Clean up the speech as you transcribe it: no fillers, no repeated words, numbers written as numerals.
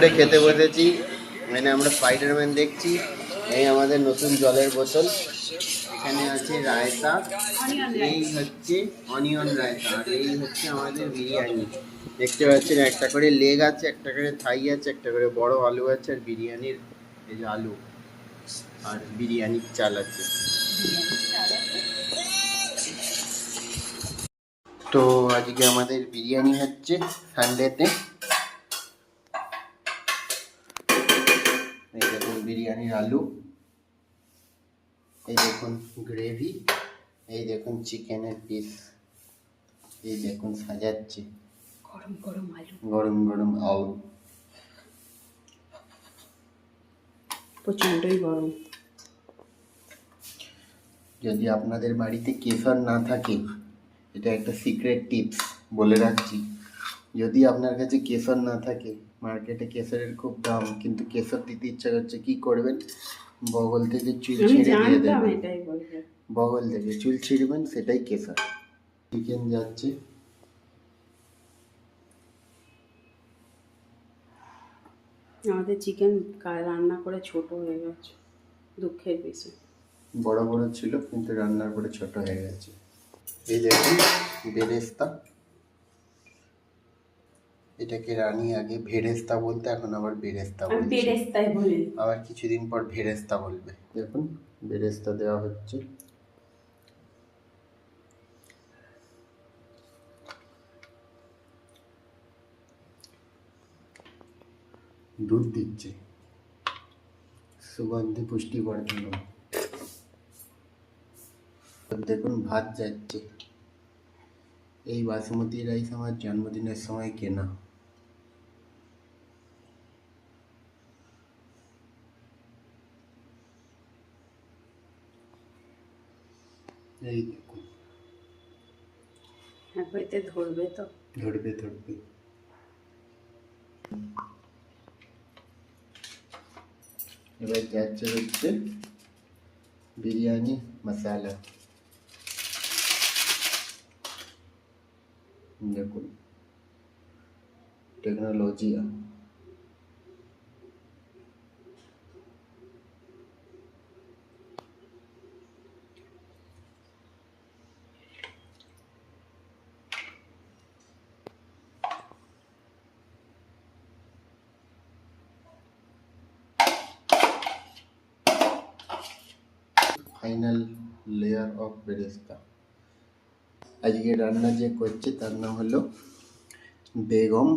করে খেতে বসেছি। মানে আমরা স্পাইডারম্যান দেখছি। এই আমাদের নতুন জলের বোতল, এখানে আছে রায়তা, এই হচ্ছে অনিয়ন রায়তা, আর এই হচ্ছে আমাদের বিরিয়ানি। দেখতে পাচ্ছেন একটা করে লেগ আছে, একটা করে থাই আছে, একটা করে বড় আলু আছে, আর বিরিয়ানির এই যে আলু আর বিরিয়ানির চাল আছে। তো আজকে আমাদের বিরিয়ানি হচ্ছে সানডেতে। এই দেখুন বিরিয়ানির আলু, এই দেখুন গ্রেভি, এই দেখুন চিকেনের পিস, এই দেখুন সাজাচ্ছে গরম গরম আলু, গরম গরম আলু, প্রচণ্ডই গরম। যদি আপনাদের বাড়িতে কেশর না থাকে, এটা একটা সিক্রেট টিপস বলে রাখছি, যদি আপনার কাছে কেশর না থাকে, মার্কেটে কেশরের খুব দাম, কিন্তু কেশর দিতে ইচ্ছা করছে, কি করবেন, বগল থেকে চুল ছিঁড়ে দিয়ে দেবেন, বগল থেকে চুল ছিঁড়বেন, সেটাই কেশর। চিকেন যাচ্ছে, আমাদের চিকেন রান্না করে ছোট হয়ে গেছে, দুঃখের বিষয়। বড় বড় ছিল কিন্তু রান্নার পরে ছোট হয়ে গেছে। এই দেখুন বেরেস্তা, এটাকে রানী আগে ভেরেস্তা বলতে, এখন আবার বেরেস্তা বলছে। বেরেস্তাই বলি, আবার কিছুদিন পর ভেরেস্তা বলবে। দেখুন বেরেস্তা দেওয়া হচ্ছে, দুধ দিচ্ছে, সুগন্ধি পুষ্টিবর্ধন। দেখুন ভাত যাচ্ছে, এই বাসমতি রাইস আমার জন্মদিনের সময় কেনা। এই দেখুন, এতে ধরবে তো, ধরবে ধরবে। এবার যাচ্ছে হচ্ছে বিরিয়ানি মশালা, দেখুন টেকনোলজি। ফাইনাল লেয়ার অফ বেরেস্তা। আজকে রান্না যে করছে তার নাম হলো বেগম